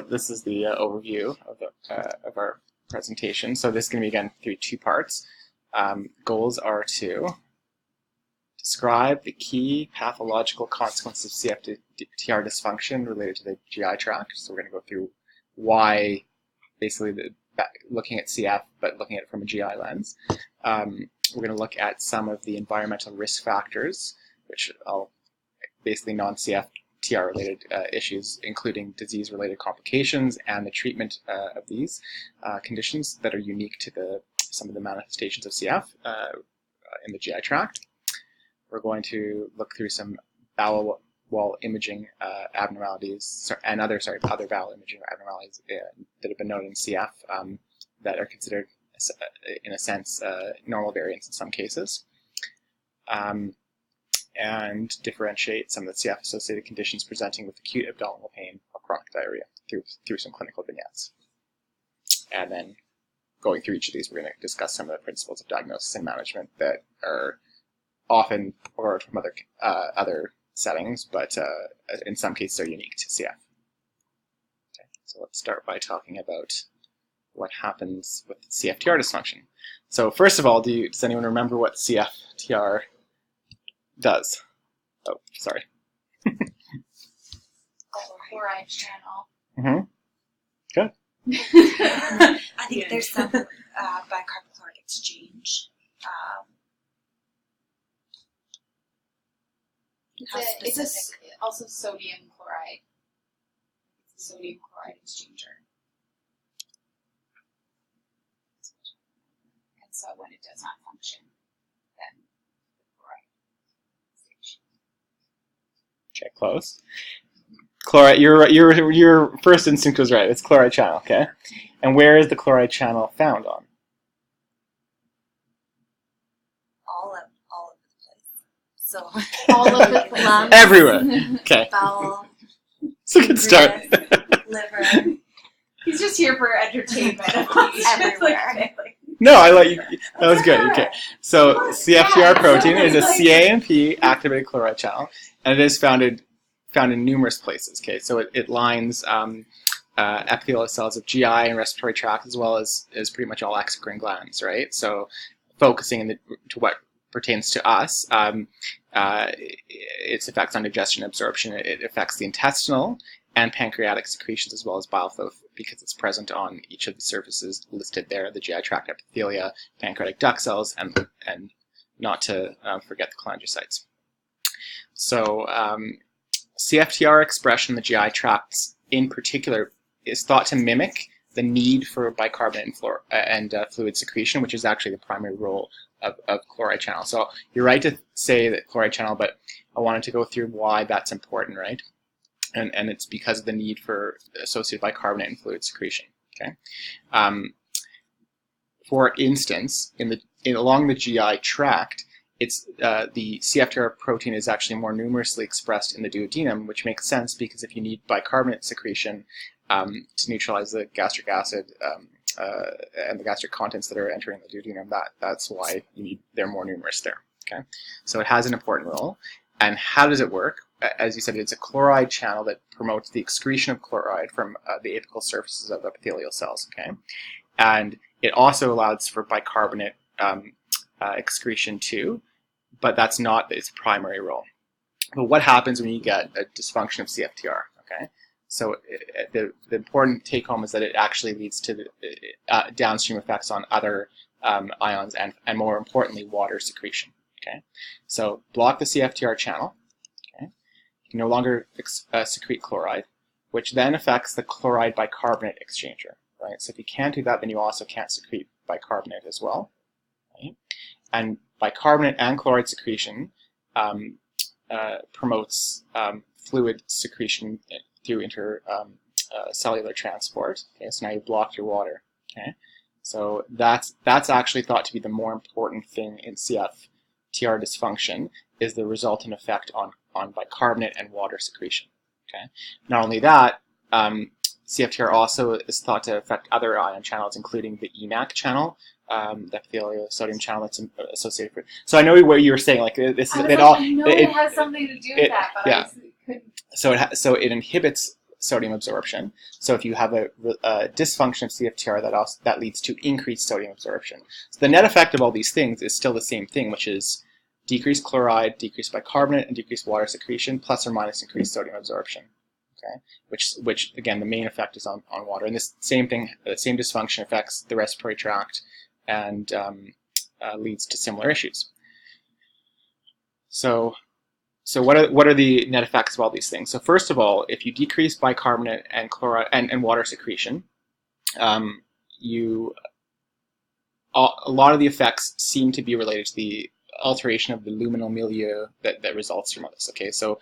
This is the overview of our presentation. So this is going to be, again, through two parts. Goals are to describe the key pathological consequences of CFTR dysfunction related to the GI tract. So we're going to go through why, basically, looking at CF, but looking at it from a GI lens. We're going to look at some of the environmental risk factors, which I'll basically non-CFTR related issues, including disease-related complications and the treatment of these conditions that are unique to some of the manifestations of CF in the GI tract. We're going to look through some bowel wall imaging abnormalities and other bowel imaging abnormalities that have been noted in CF that are considered, in a sense, normal variants in some cases. And differentiate some of the CF-associated conditions presenting with acute abdominal pain or chronic diarrhea through some clinical vignettes. And then going through each of these, we're going to discuss some of the principles of diagnosis and management that are often borrowed from other settings, but in some cases are unique to CF. Okay, so let's start by talking about what happens with CFTR dysfunction. So first of all, does anyone remember what CFTR does? Oh, sorry. Chloride channel. Mm-hmm. Good. I think there's some bicarbonate exchange. It's also sodium chloride. It's a sodium chloride exchanger. And so when it does not function, then the chloride station. Okay, close. Chloride. Your first instinct was right. It's chloride channel. Okay, and where is the chloride channel found on? All of the place. So all of the lungs, everywhere. Okay. Bowel. It's a good start. Liver. He's just here for entertainment. Everywhere. No, I let you. That was good. Okay. So CFTR protein is a CAMP activated chloride channel, and it is found in numerous places. Okay, so it lines epithelial cells of GI and respiratory tract, as well as pretty much all exocrine glands. Right. So focusing to what pertains to us, its effects on digestion and absorption. It affects the intestinal and pancreatic secretions, as well as bile flow, because it's present on each of the surfaces listed there: the GI tract epithelia, pancreatic duct cells, and not to forget the cholangiocytes. So CFTR expression in the GI tracts, in particular, is thought to mimic the need for bicarbonate and fluid secretion, which is actually the primary role of chloride channel. So you're right to say that chloride channel, but I wanted to go through why that's important, right? And it's because of the need for associated bicarbonate and fluid secretion. Okay. For instance, along the GI tract, it's the CFTR protein is actually more numerously expressed in the duodenum, which makes sense because if you need bicarbonate secretion to neutralize the gastric acid and the gastric contents that are entering the duodenum, that's why they're more numerous there. Okay, so it has an important role. And how does it work? As you said, it's a chloride channel that promotes the excretion of chloride from the apical surfaces of epithelial cells. Okay, and it also allows for bicarbonate excretion too, but that's not its primary role. But what happens when you get a dysfunction of CFTR? Okay, so the important take home is that it actually leads to the downstream effects on other ions and more importantly, water secretion. Okay, so block the CFTR channel. Okay, you can no longer secrete chloride, which then affects the chloride bicarbonate exchanger. Right, so if you can't do that, then you also can't secrete bicarbonate as well. Right? And bicarbonate and chloride secretion promotes fluid secretion through intercellular transport. Okay, so now you block your water. Okay, so that's actually thought to be the more important thing in CFTR dysfunction, is the resultant effect on bicarbonate and water secretion. Okay, not only that, CFTR also is thought to affect other ion channels, including the EMAC channel, the epithelial sodium channel that's associated with. So I know what you were saying, like this is it all. I know it has something to do with that, but yeah. So it inhibits sodium absorption. So if you have a dysfunction of CFTR, that leads to increased sodium absorption. So the net effect of all these things is still the same thing, which is decreased chloride, decreased bicarbonate, and decreased water secretion, plus or minus increased sodium absorption. Okay, which again, the main effect is on water. And this same thing, the same dysfunction affects the respiratory tract and leads to similar issues. So what are the net effects of all these things? So first of all, if you decrease bicarbonate and chloride and water secretion, a lot of the effects seem to be related to the alteration of the luminal milieu that results from this. Okay, so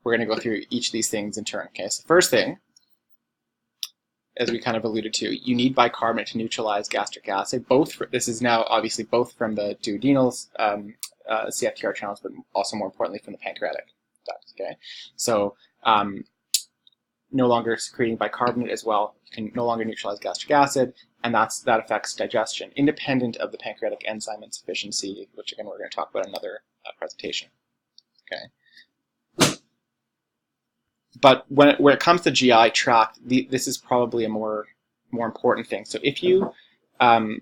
we're going to go through each of these things in turn. Okay, so first thing, as we kind of alluded to, you need bicarbonate to neutralize gastric acid. This is now obviously both from the duodenal CFTR channels, but also more importantly from the pancreatic duct. Okay, so no longer secreting bicarbonate as well, you can no longer neutralize gastric acid, and that affects digestion, independent of the pancreatic enzyme insufficiency, which again we're going to talk about in another presentation. Okay. But when it comes to GI tract, this is probably a more important thing. So if you have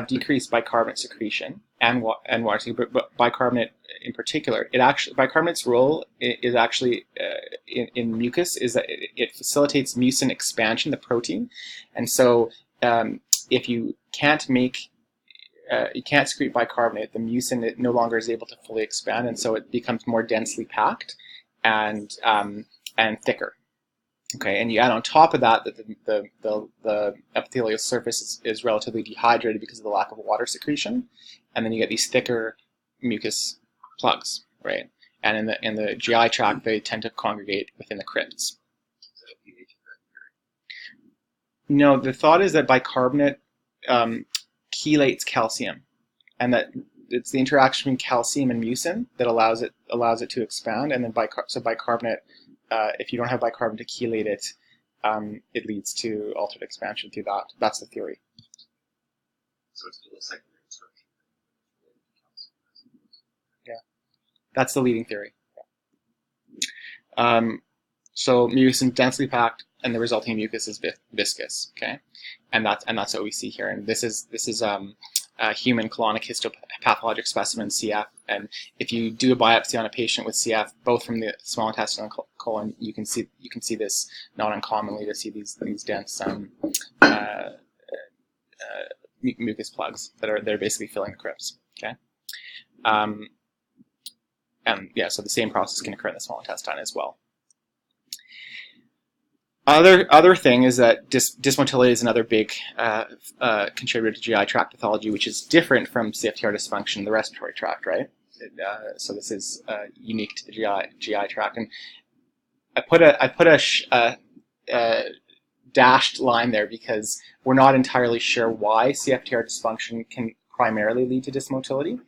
decreased bicarbonate secretion and water, but bicarbonate in particular, bicarbonate's role is actually in mucus is that it facilitates mucin expansion, the protein, and so if you can't secrete bicarbonate, the mucin no longer is able to fully expand, and so it becomes more densely packed and thicker. Okay, and you add on top of that the epithelial surface is relatively dehydrated because of the lack of water secretion, and then you get these thicker mucus plugs, right? And in the GI tract, they tend to congregate within the crypts. No, the thought is that bicarbonate chelates calcium, and that it's the interaction between calcium and mucin that allows it to expand, and then bicarbonate. If you don't have bicarbonate to chelate it, it leads to altered expansion through that. That's the theory. So it's still a secondary instruction. Yeah, that's the leading theory. So mucin densely packed, and the resulting mucus is viscous. Okay, and that's what we see here. And this is human colonic histopathologic specimen CF, and if you do a biopsy on a patient with CF, both from the small intestine and colon, you can see this not uncommonly to see these dense mucus plugs they're basically filling the crypts. Okay, and yeah, so the same process can occur in the small intestine as well. Other thing is that dysmotility is another big contributor to GI tract pathology, which is different from CFTR dysfunction in the respiratory tract, right? So this is unique to the GI tract, and I put a dashed line there because we're not entirely sure why CFTR dysfunction can primarily lead to dysmotility.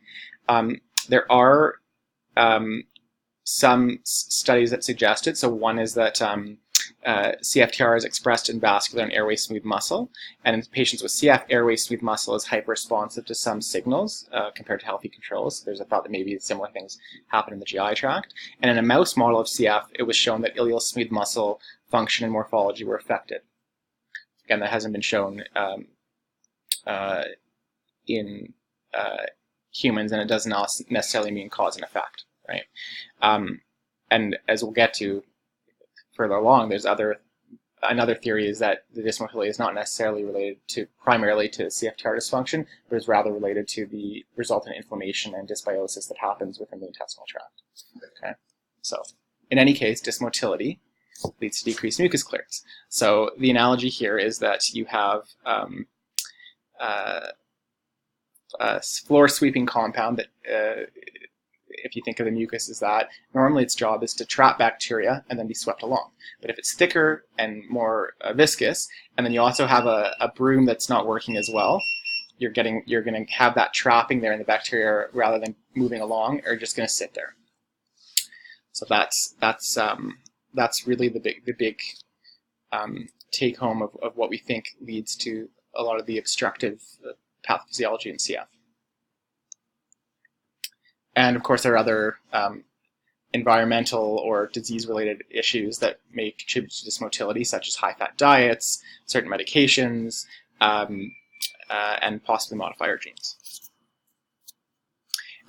There are some studies that suggest it. So one is that CFTR is expressed in vascular and airway smooth muscle, and in patients with CF, airway smooth muscle is hyperresponsive to some signals compared to healthy controls. There's a thought that maybe similar things happen in the GI tract. And in a mouse model of CF, it was shown that ileal smooth muscle function and morphology were affected. Again, that hasn't been shown in humans, and it does not necessarily mean cause and effect, right? And as we'll get to further along, there's another theory is that the dysmotility is not necessarily related primarily to CFTR dysfunction, but is rather related to the resultant inflammation and dysbiosis that happens within the intestinal tract. Okay, so in any case, dysmotility leads to decreased mucus clearance. So the analogy here is that you have a floor sweeping compound that if you think of the mucus as that, normally its job is to trap bacteria and then be swept along. But if it's thicker and more viscous, and then you also have a broom that's not working as well, you're going to have that trapping there, and the bacteria, rather than moving along, are just going to sit there. So that's really the big take home of what we think leads to a lot of the obstructive pathophysiology in CF. And of course, there are other environmental or disease-related issues that may contribute to this motility, such as high-fat diets, certain medications, and possibly modifier genes.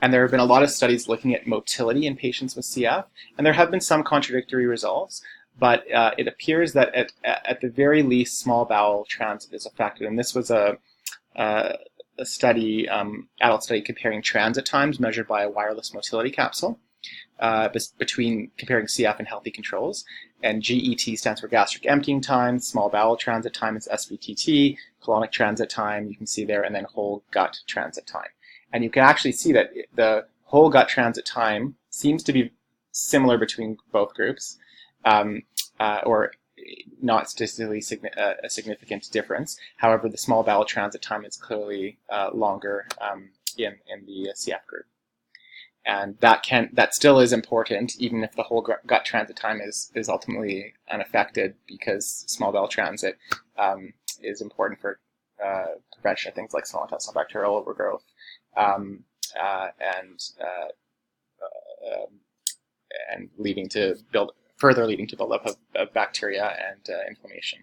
And there have been a lot of studies looking at motility in patients with CF, and there have been some contradictory results, but it appears that at the very least, small bowel transit is affected. And this was a study, adult study comparing transit times measured by a wireless motility capsule between comparing CF and healthy controls. And GET stands for gastric emptying time, small bowel transit time is SBTT, colonic transit time, you can see there, and then whole gut transit time. And you can actually see that the whole gut transit time seems to be similar between both groups, or not statistically a significant difference. However, the small bowel transit time is clearly longer in the CF group. And that still is important, even if the whole gut transit time is ultimately unaffected, because small bowel transit is important for prevention of things like small intestinal bacterial overgrowth, and further leading to buildup of bacteria and inflammation.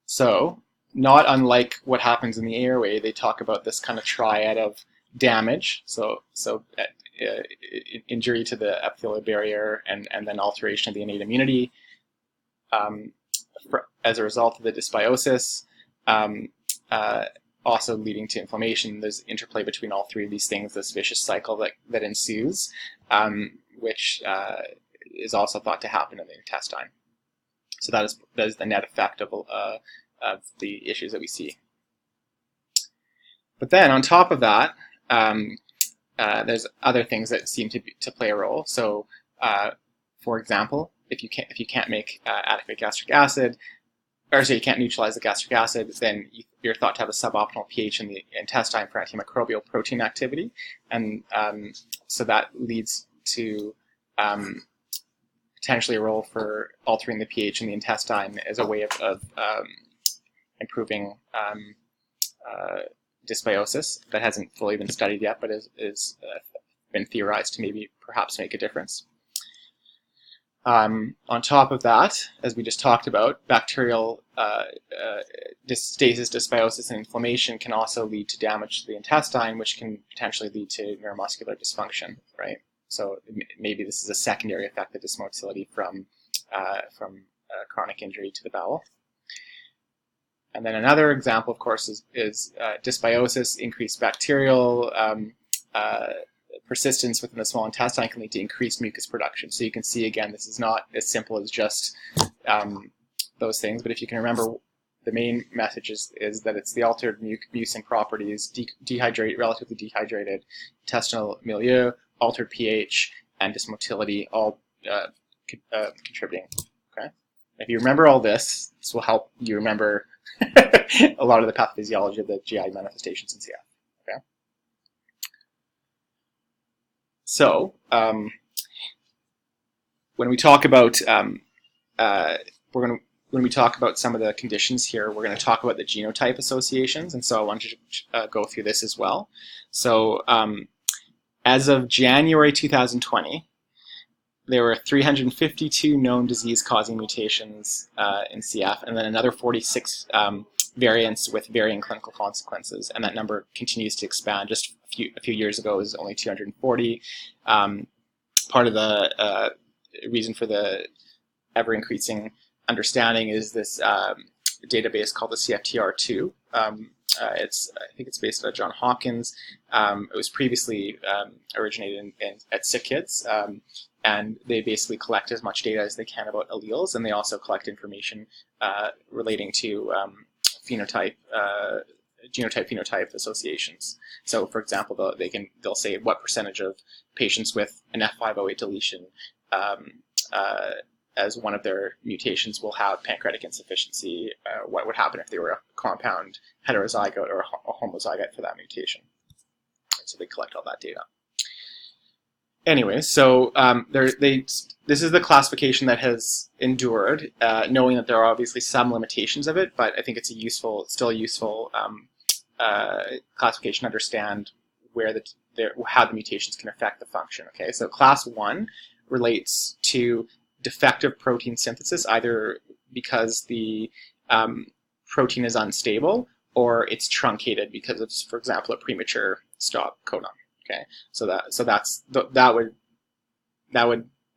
So, not unlike what happens in the airway, they talk about this kind of triad of damage, so injury to the epithelial barrier and then alteration of the innate immunity as a result of the dysbiosis, also leading to inflammation. There's interplay between all three of these things, this vicious cycle that ensues, which is also thought to happen in the intestine. So that is the net effect of the issues that we see. But then on top of that, there's other things that seem to play a role. So, for example, if you can't make adequate gastric acid, or so you can't neutralize the gastric acid, then you're thought to have a suboptimal pH in the intestine for antimicrobial protein activity, and so that leads to potentially a role for altering the pH in the intestine as a way of improving dysbiosis. That hasn't fully been studied yet, but is been theorized to perhaps make a difference. On top of that, as we just talked about, bacterial stasis, dysbiosis, and inflammation can also lead to damage to the intestine, which can potentially lead to neuromuscular dysfunction, right? So maybe this is a secondary effect of this motility from chronic injury to the bowel. And then another example, of course, is dysbiosis, increased bacterial persistence within the small intestine can lead to increased mucus production. So you can see, again, this is not as simple as just those things, but if you can remember, the main message is that it's the altered mucin properties, relatively dehydrated intestinal milieu, altered pH, and dysmotility, all contributing. Okay? If you remember all this will help you remember a lot of the pathophysiology of the GI manifestations in CF. Okay? So, when we talk about when we talk about some of the conditions here, we're going to talk about the genotype associations, and so I wanted to go through this as well. So, as of January 2020, there were 352 known disease-causing mutations in CF, and then another 46 variants with varying clinical consequences, and that number continues to expand. Just a few years ago, it was only 240. Part of the reason for the ever-increasing understanding is this database called the CFTR2. I think it's based at Johns Hopkins. It was previously originated at Sick Kids, and they basically collect as much data as they can about alleles, and they also collect information relating to genotype-phenotype associations. So, for example, they'll say what percentage of patients with an F508 deletion as one of their mutations will have pancreatic insufficiency. What would happen if they were a compound heterozygote or a homozygote for that mutation? So they collect all that data. Anyway, so this is the classification that has endured, knowing that there are obviously some limitations of it, but I think it's still a useful classification to understand how the mutations can affect the function. Okay, so class 1 relates to defective protein synthesis, either because the protein is unstable or it's truncated because of, for example, a premature stop codon. Okay, so that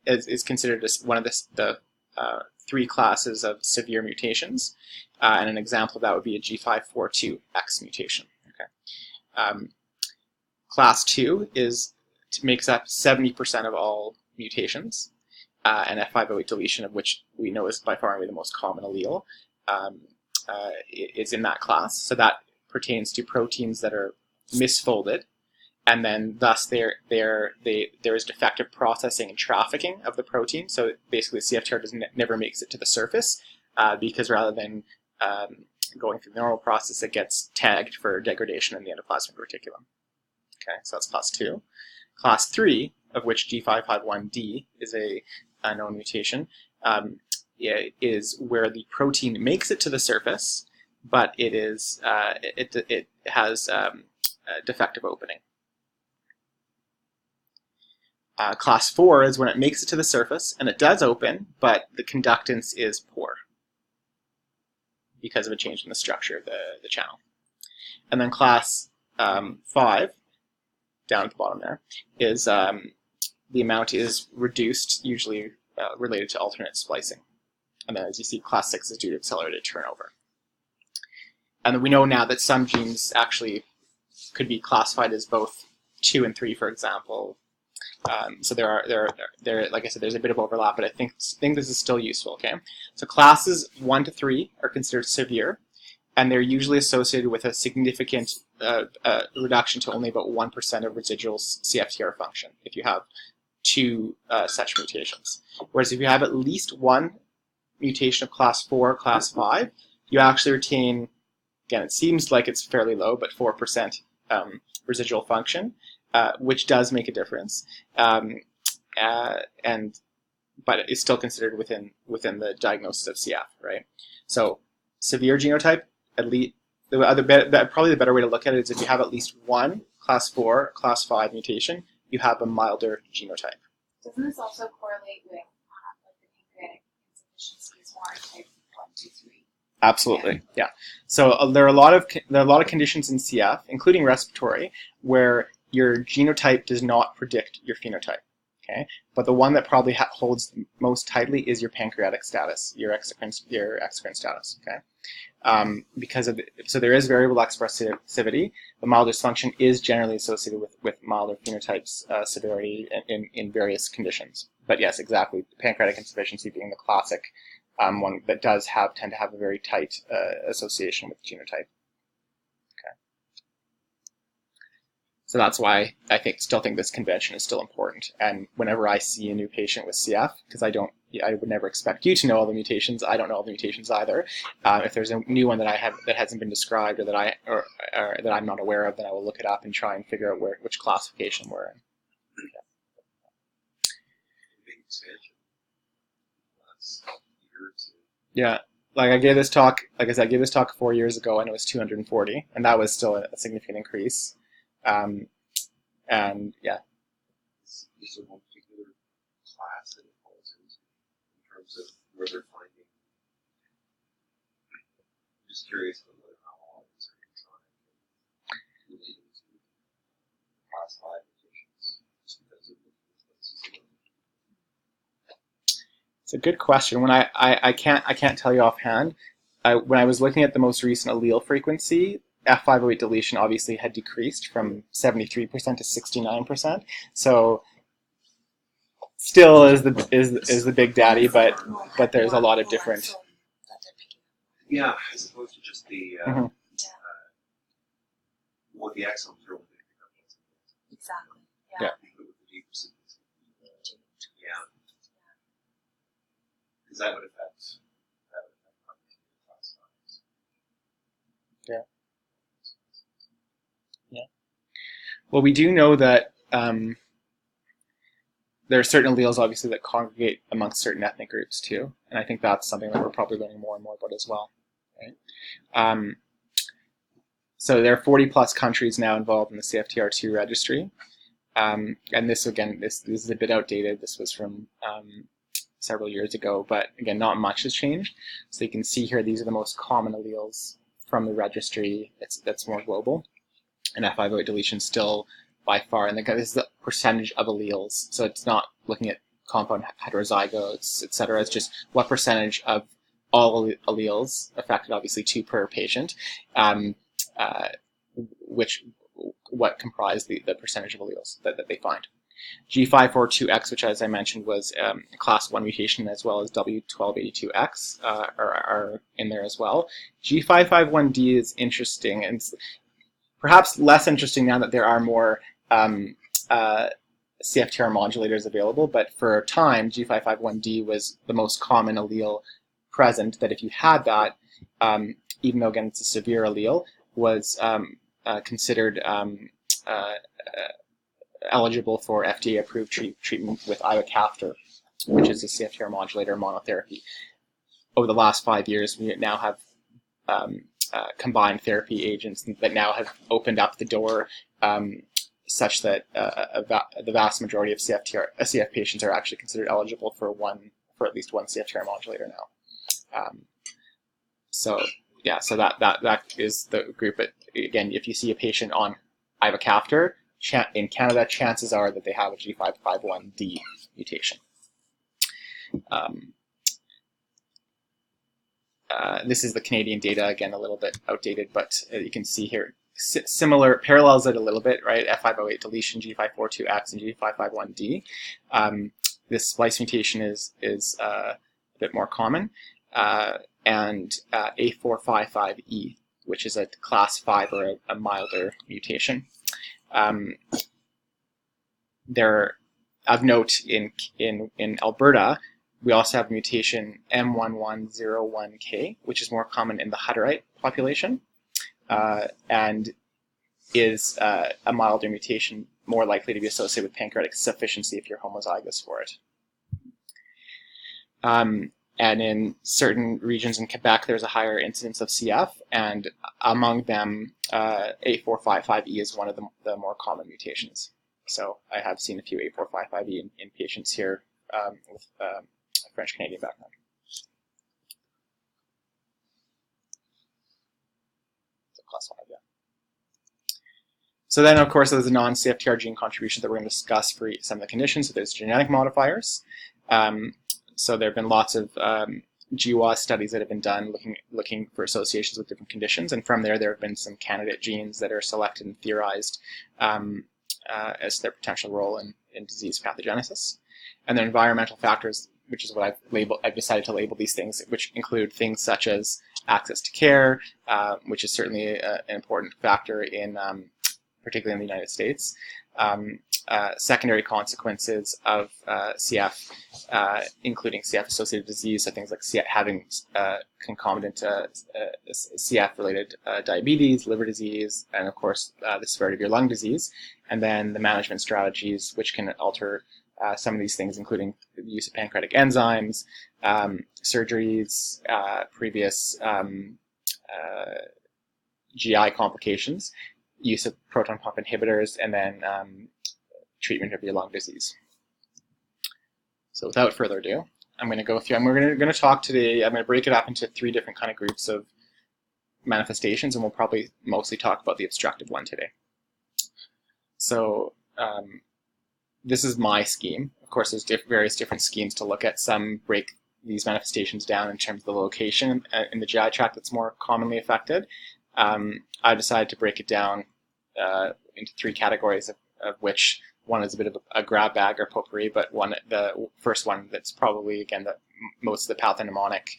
is considered as one of the 3 classes of severe mutations, and an example of that would be a G542X mutation. Okay, class 2 makes up 70% of all mutations, and F508 deletion, of which we know is by far and away the most common allele, is in that class. So that pertains to proteins that are misfolded, and then thus there is defective processing and trafficking of the protein. So basically, CFTR never makes it to the surface because rather than going through the normal process, it gets tagged for degradation in the endoplasmic reticulum. Okay, so that's class 2. Class 3, of which G551D is a known mutation, is where the protein makes it to the surface, but it has a defective opening. Class 4 is when it makes it to the surface, and it does open, but the conductance is poor because of a change in the structure of the channel. And then class 5, down at the bottom there, is the amount is reduced, usually related to alternate splicing. And then as you see, class 6 is due to accelerated turnover. And then we know now that some genes actually could be classified as both 2 and 3, for example. So there, like I said, there's a bit of overlap, but I think this is still useful. Okay, so classes 1 to 3 are considered severe, and they're usually associated with a significant reduction to only about 1% of residual CFTR function if you have 2 such mutations. Whereas if you have at least 1 mutation of class 4, class 5, you actually retain, again, it seems like it's fairly low, but 4% residual function, which does make a difference, but it's still considered within the diagnosis of CF, right? So severe genotype, at least probably the better way to look at it is if you have at least 1 class 4, class 5 mutation, you have a milder genotype. Doesn't this also correlate with like the pancreatic insufficiencies more in type 1, 2, 3? Absolutely, yeah. So there are a lot of conditions in CF, including respiratory, where your genotype does not predict your phenotype. Okay, but the one that probably holds most tightly is your pancreatic status, your exocrine status. Okay, so there is variable expressivity. The mild dysfunction is generally associated with milder phenotypes severity in various conditions. But yes, exactly, pancreatic insufficiency being the classic one that does tend to have a very tight association with genotype. Okay. So that's why I still think this convention is still important. And whenever I see a new patient with CF, because I would never expect you to know all the mutations. I don't know all the mutations either. If there's a new one that I have that hasn't been described or that that I'm not aware of, then I will look it up and try and figure out which classification we're in. Yeah, like I gave this talk. Like I said, I gave this talk 4 years ago, and it was 240, and that was still a significant increase. And yeah. Is there one particular class that it falls into in terms of where they're finding? I'm just curious about how all these are contrived related to class 5 mutations, just because of the It's a good question. When I can't tell you offhand. When I was looking at the most recent allele frequency, F508 deletion obviously had decreased from 73% to 69%. So still is the big daddy, but there's a lot of different. Yeah, as opposed to just the what the exomes are. Exactly. Yeah. Yeah. Because that would affect class 5s. Yeah. Yeah. Well, we do know that there are certain alleles, obviously, that congregate amongst certain ethnic groups too, and I think that's something that we're probably learning more and more about as well. Right? So there are 40 plus countries now involved in the CFTR2 registry. And this, again, this is a bit outdated. This was from several years ago, but again, not much has changed. So you can see here, these are the most common alleles from the registry that's more global. And F508 deletion still by far, and this is the percentage of alleles. So it's not looking at compound heterozygotes, et cetera. It's just what percentage of all alleles affected, obviously 2 per patient, what comprise the percentage of alleles that they find. G542X, which as I mentioned was a class 1 mutation, as well as W1282X are in there as well. G551D is interesting, and perhaps less interesting now that there are more CFTR modulators available, but for a time, G551D was the most common allele present, that if you had that, even though, again, it's a severe allele, was considered eligible for FDA-approved treatment with ivacaftor, which is a CFTR modulator monotherapy. Over the last 5 years, we now have combined therapy agents that now have opened up the door such that the vast majority of CF patients are actually considered eligible for at least one CFTR modulator now. So that is the group. But again, if you see a patient on ivacaftor in Canada, chances are that they have a G551D mutation. This is the Canadian data, again, a little bit outdated, but you can see here similar parallels it a little bit, right? F508 deletion, G542X, and G551D. This splice mutation is a bit more common, and A455E, which is a class 5 or a milder mutation. There, of note, in Alberta, we also have mutation M1101K, which is more common in the Hutterite population, and is a milder mutation, more likely to be associated with pancreatic sufficiency if you're homozygous for it. And in certain regions in Quebec, there's a higher incidence of CF, and among them, A455E is one of the more common mutations. So I have seen a few A455E in patients here with a French-Canadian background. So class 5, yeah. So then, of course, there's the non-CFTR gene contributions that we're going to discuss for some of the conditions. So there's genetic modifiers. So there have been lots of GWAS studies that have been done looking for associations with different conditions, and from there have been some candidate genes that are selected and theorized as their potential role in disease pathogenesis. And then environmental factors, which is what I've decided to label these things, which include things such as access to care, which is certainly an important factor in particularly in the United States. Secondary consequences of CF, including CF-associated disease, so things like CF, having concomitant CF-related diabetes, liver disease, and of course the severity of your lung disease, and then the management strategies, which can alter some of these things, including the use of pancreatic enzymes, surgeries, previous GI complications, use of proton pump inhibitors, and then treatment of your lung disease. So without further ado, I'm going to go through, we're going to talk today, I'm going to break it up into 3 different kind of groups of manifestations, and we'll probably mostly talk about the obstructive one today. So this is my scheme. Of course, there's various different schemes to look at. Some break these manifestations down in terms of the location in the GI tract that's more commonly affected. I decided to break it down into 3 categories, of which one is a bit of a grab bag or potpourri, but the first one that's probably, again, most of the pathognomonic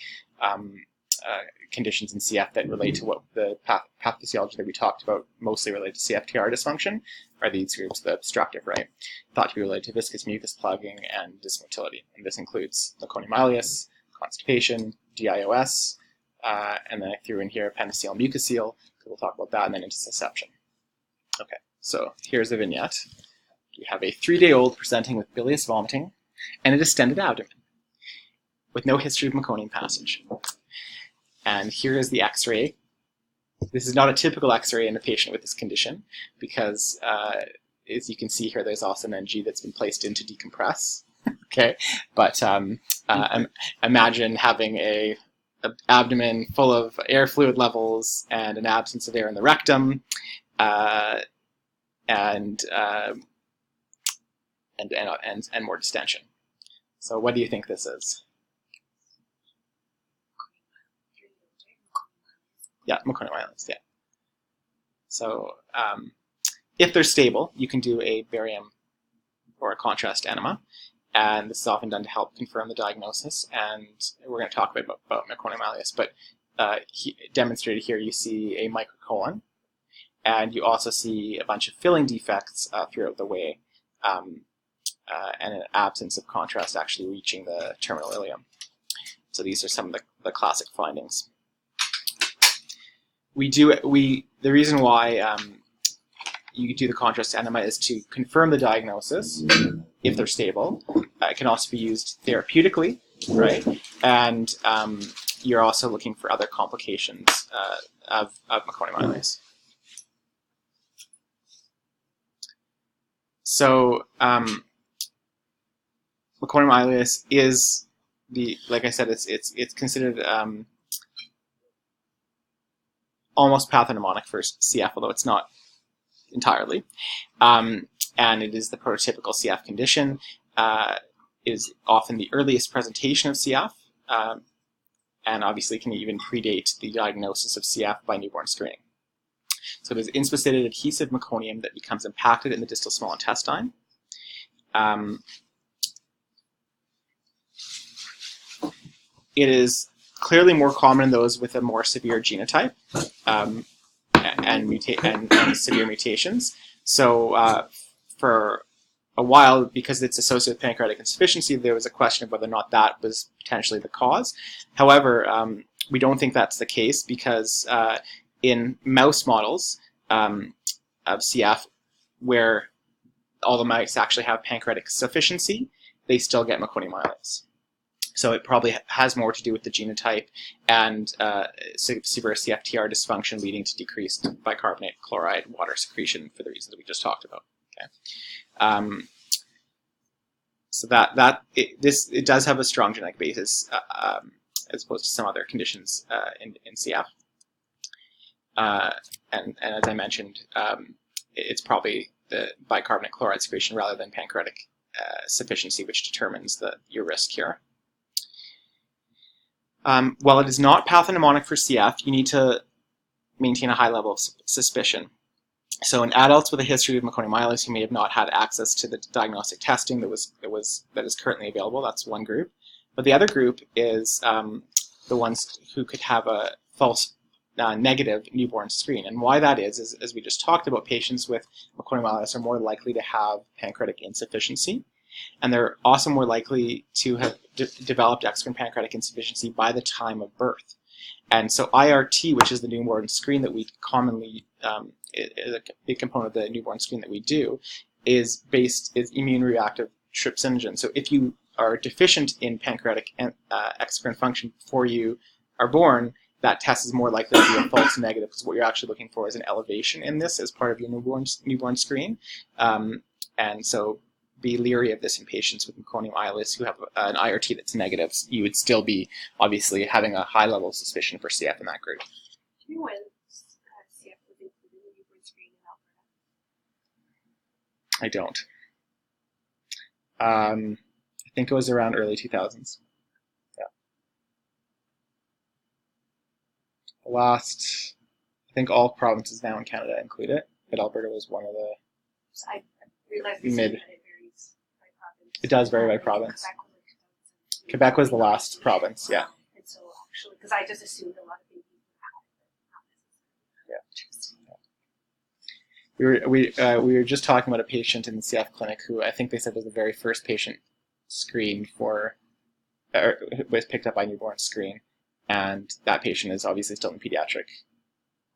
conditions in CF that relate to what the pathophysiology that we talked about, mostly related to CFTR dysfunction, are these groups, the obstructive, right? Thought to be related to viscous mucus plugging and dysmotility. And this includes Meconium Ileus, constipation, DIOS, and then I threw in here appendiceal and mucocele, because we'll talk about that, and then intussusception. Okay, so here's a vignette. We have a 3-day-old presenting with bilious vomiting and a distended abdomen, with no history of meconium passage. And here is the X-ray This is not a typical X-ray in a patient with this condition because, as you can see here, there's also an NG that's been placed in to decompress. Okay, but imagine having a abdomen full of air fluid levels and an absence of air in the rectum, and more distension. So, what do you think this is? Yeah, Meconium Ileus, yeah. So, if they're stable, you can do a barium or a contrast enema, and this is often done to help confirm the diagnosis, and we're going to talk about Meconium Ileus, but demonstrated here you see a microcolon, and you also see a bunch of filling defects throughout the way, and an absence of contrast actually reaching the terminal ileum. So these are some of the classic findings. The reason why you do the contrast enema is to confirm the diagnosis if they're stable. It can also be used therapeutically, right? And you're also looking for other complications of Meconium Ileus. So Meconium Ileus is like I said, it's considered almost pathognomonic for CF, although it's not entirely. And it is the prototypical CF condition. Is often the earliest presentation of CF, and obviously can even predate the diagnosis of CF by newborn screening. So it is inspissated adhesive meconium that becomes impacted in the distal small intestine. It is clearly more common in those with a more severe genotype and severe mutations. So for a while, because it's associated with pancreatic insufficiency, there was a question of whether or not that was potentially the cause. However, we don't think that's the case because in mouse models of CF, where all the mice actually have pancreatic sufficiency, they still get Meconium Ileus. So it probably has more to do with the genotype and severe CFTR dysfunction leading to decreased bicarbonate, chloride, water secretion for the reasons that we just talked about. Okay. So it does have a strong genetic basis as opposed to some other conditions in CF. And as I mentioned, it's probably the bicarbonate chloride secretion rather than pancreatic sufficiency which determines your risk here. While it is not pathognomonic for CF, you need to maintain a high level of suspicion. So in adults with a history of Meconium Ileus who may have not had access to the diagnostic testing that is currently available, that's one group. But the other group is the ones who could have a false negative newborn screen. And why that is, as we just talked about, patients with Meconium Ileus are more likely to have pancreatic insufficiency. And they're also more likely to have developed exocrine pancreatic insufficiency by the time of birth. And so IRT, which is the newborn screen that we commonly, is a big component of the newborn screen that we do, is immune reactive trypsinogen. So if you are deficient in pancreatic exocrine function before you are born, that test is more likely to be a false negative because what you're actually looking for is an elevation in this as part of your newborn screen. And so be leery of this in patients with Meconium Ileus who have an IRT that's negative. You would still be obviously having a high level of suspicion for CF in that group. Do you know when CF was included in the newborn screen in Alberta? I don't. I think it was around early 2000s. Yeah. I think all provinces now in Canada include it, but Alberta was one of the I realized mid. that it varies by province. It does vary by province. Quebec was the last province, yeah. And so actually, because I just assumed a lot of babies would have it, not necessarily. Yeah. We were just talking about a patient in the CF clinic who I think they said was the very first patient screened for, or was picked up by newborn screen, and that patient is obviously still in pediatric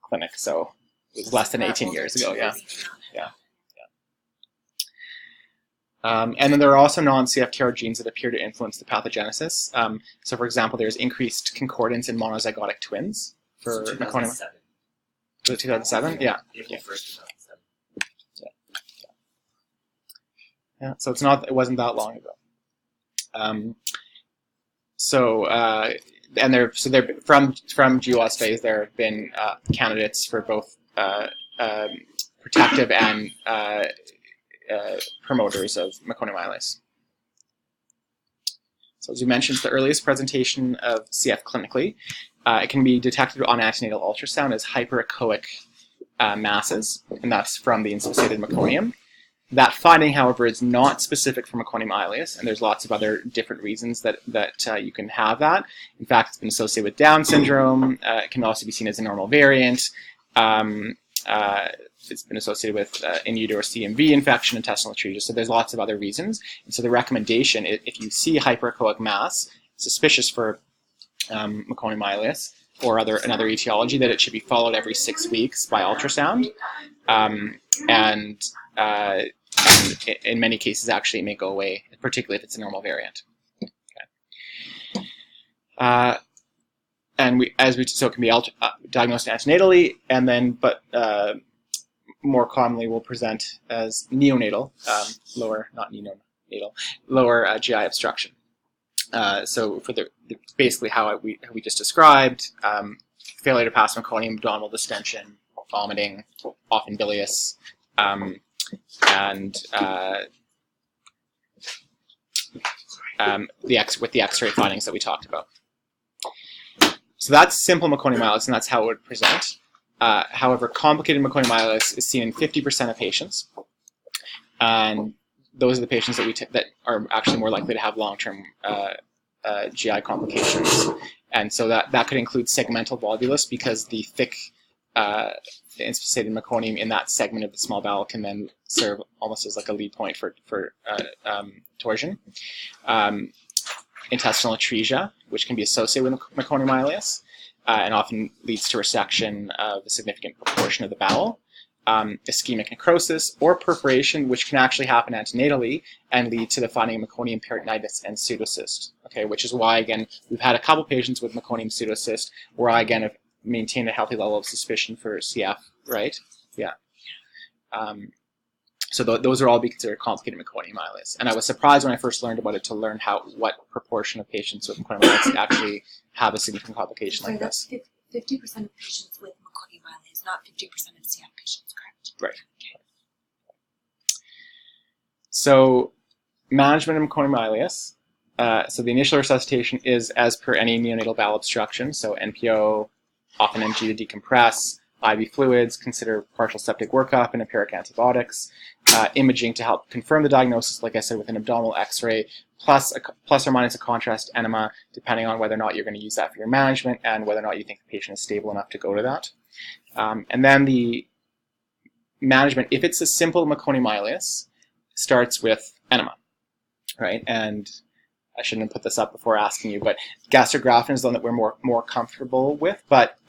clinic, so it was less than 18 years ago, yeah. Yeah. And then there are also non-CFTR genes that appear to influence the pathogenesis. So for example, there's increased concordance in monozygotic twins for Meconium. Was it 2007? Yeah. April 1st, 2007. Yeah. So it wasn't that long ago. And they're from GWAS phase. There have been candidates for both protective and promoters of Meconium Ileus. So as we mentioned, it's the earliest presentation of CF clinically. It can be detected on antenatal ultrasound as hyperechoic masses, and that's from the inspissated meconium. That finding, however, is not specific for Meconium Ileus, and there's lots of other different reasons that you can have that. In fact, it's been associated with Down syndrome. It can also be seen as a normal variant. It's been associated with in utero CMV infection, intestinal atresia. So there's lots of other reasons. And so the recommendation, if you see hyperechoic mass suspicious for Meconium Ileus or another etiology, that it should be followed every 6 weeks by ultrasound. And in many cases, actually, it may go away, particularly if it's a normal variant. Okay. So it can be diagnosed antenatally, and then, more commonly will present as neonatal, lower GI obstruction. So for basically how we just described, failure to pass meconium, abdominal distension, vomiting, often bilious, with the X-ray findings that we talked about. So that's simple Meconium Ileus, and that's how it would present. However, complicated Meconium Ileus is seen in 50% of patients, and those are the patients that are actually more likely to have long-term GI complications. And so that could include segmental volvulus, because the thick inspissated meconium in that segment of the small bowel can then serve almost as like a lead point for torsion. Intestinal atresia, which can be associated with Meconium Ileus, and often leads to resection of a significant proportion of the bowel. Ischemic necrosis or perforation, which can actually happen antenatally and lead to the finding of meconium peritonitis and pseudocyst. Okay, which is why, again, we've had a couple patients with meconium pseudocyst where I, again, have maintained a healthy level of suspicion for CF, right? Yeah. So those are all be considered complicated Meconium Ileus. And I was surprised when I first learned about it to learn what proportion of patients with Meconium Ileus actually have a significant complication like this. 50% of patients with Meconium Ileus, not 50% of CF patients, correct? Right. Okay. So management of Meconium Ileus. So the initial resuscitation is as per any neonatal bowel obstruction. So NPO, often NG to decompress, IV fluids, consider partial septic workup and empiric antibiotics, imaging to help confirm the diagnosis, like I said, with an abdominal X-ray, plus or minus a contrast enema, depending on whether or not you're going to use that for your management and whether or not you think the patient is stable enough to go to that. And then the management, if it's a simple Meconium Ileus, starts with enema, right? And I shouldn't have put this up before asking you, but gastrografin is the one that we're more comfortable with, but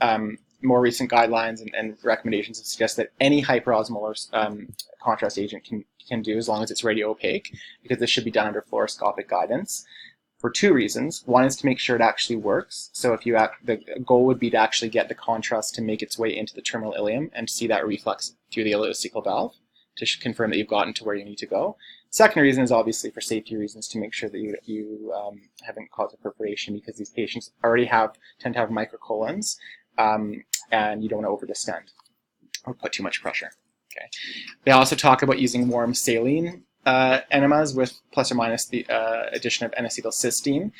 more recent guidelines and recommendations suggest that any hyperosmolar contrast agent can do, as long as it's radio opaque, because this should be done under fluoroscopic guidance for two reasons. One is to make sure it actually works. So if the goal would be to actually get the contrast to make its way into the terminal ileum and see that reflux through the ileocecal valve to confirm that you've gotten to where you need to go. Second reason is obviously for safety reasons, to make sure that you haven't caused a perforation, because these patients already tend to have microcolons, and you don't want to over-distend or put too much pressure. Okay. They also talk about using warm saline enemas with plus or minus the addition of N-acetylcysteine.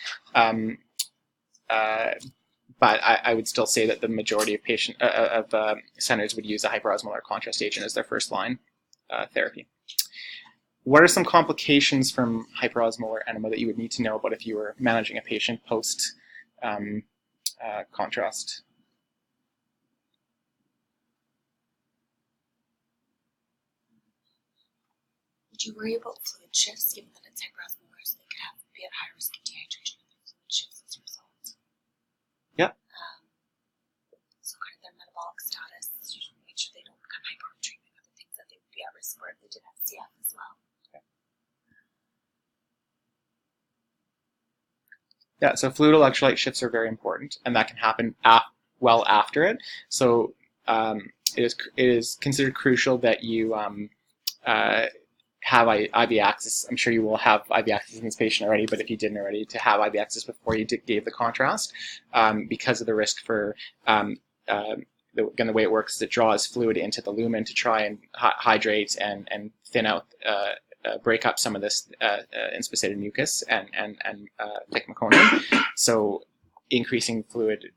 But I would still say that the majority of centers would use a hyperosmolar contrast agent as their first line therapy. What are some complications from hyperosmolar enema that you would need to know about if you were managing a patient post contrast? Would you worry about fluid shifts, given that it's hyperosmolar, so they could be at high risk of dehydration and fluid shifts as a result? Yeah. So kind of their metabolic status, you should make sure they don't become hyper on treatment, other things that they would be at risk for if they did have CF as well. Yeah, so fluid electrolyte shifts are very important, and that can happen well after it. So it is considered crucial that you have IV access. I'm sure you will have IV access in this patient already, but if you didn't already, to have IV access before you gave the contrast, because of the risk for the way it works is it draws fluid into the lumen to try and hydrate and thin out, break up some of this inspissated mucus and thick meconium. So increasing fluid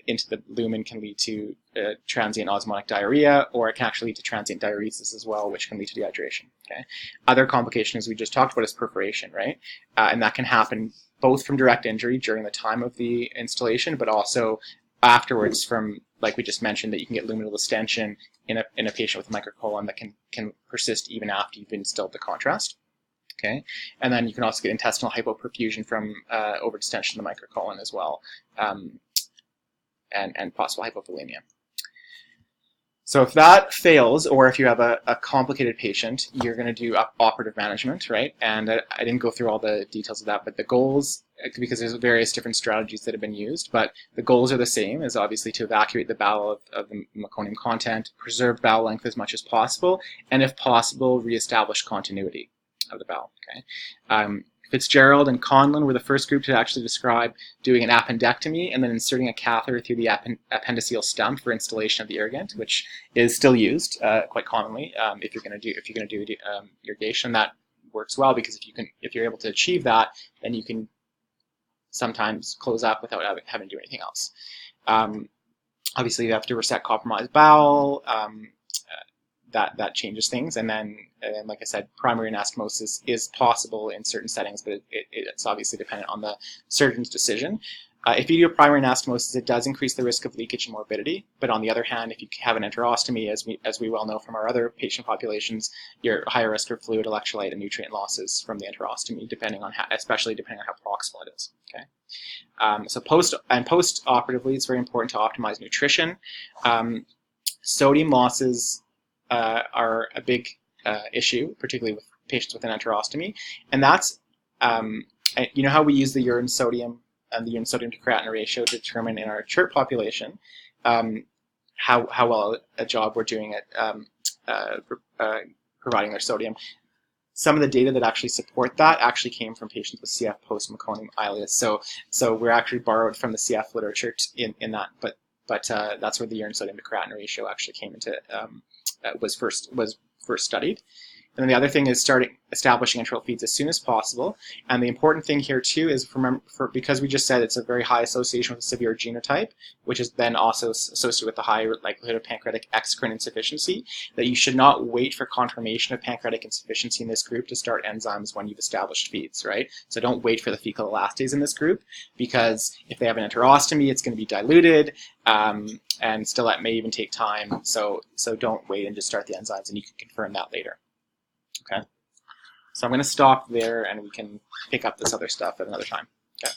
into the lumen can lead to transient osmotic diarrhea, or it can actually lead to transient diuresis as well, which can lead to dehydration. Okay. Other complications we just talked about is perforation, right? And that can happen both from direct injury during the time of the installation, but also afterwards from, like we just mentioned, that you can get luminal distension in a patient with a microcolon that can persist even after you've instilled the contrast. Okay, and then you can also get intestinal hypoperfusion from overdistension of the microcolon as well, and possible hypovolemia. So if that fails, or if you have a complicated patient, you're going to do operative management, right? And I didn't go through all the details of that, but the goals, because there's various different strategies that have been used, but the goals are the same, is obviously to evacuate the bowel of the meconium content, preserve bowel length as much as possible, and if possible, reestablish continuity of the bowel. Okay. Fitzgerald and Conlon were the first group to actually describe doing an appendectomy and then inserting a catheter through the appendiceal stump for installation of the irrigant, which is still used quite commonly if you're going to do irrigation. That works well because if you're able to achieve that, then you can sometimes close up without having to do anything else. Obviously, you have to resect compromised bowel. That changes things, and then like I said, primary anastomosis is possible in certain settings, but it's obviously dependent on the surgeon's decision. If you do a primary anastomosis, it does increase the risk of leakage and morbidity, but on the other hand, if you have an enterostomy, as we well know from our other patient populations, you're higher risk for fluid, electrolyte, and nutrient losses from the enterostomy, especially depending on how proximal it is. Okay, so post-operatively, it's very important to optimize nutrition. Sodium losses are a big issue, particularly with patients with an enterostomy, and that's you know how we use the urine sodium and the urine sodium to creatinine ratio to determine in our CHIRP population how well a job we're doing at providing their sodium. Some of the data that actually support that actually came from patients with CF post Meconium Ileus. So we're actually borrowed from the CF literature in that, but that's where the urine sodium to creatinine ratio actually came into was first studied. And then the other thing is establishing enteral feeds as soon as possible. And the important thing here too is because we just said it's a very high association with a severe genotype, which is then also associated with the high likelihood of pancreatic exocrine insufficiency, that you should not wait for confirmation of pancreatic insufficiency in this group to start enzymes when you've established feeds, right? So don't wait for the fecal elastase in this group, because if they have an enterostomy, it's going to be diluted, and still that may even take time. So don't wait and just start the enzymes, and you can confirm that later. Okay, so I'm going to stop there and we can pick up this other stuff at another time. Okay.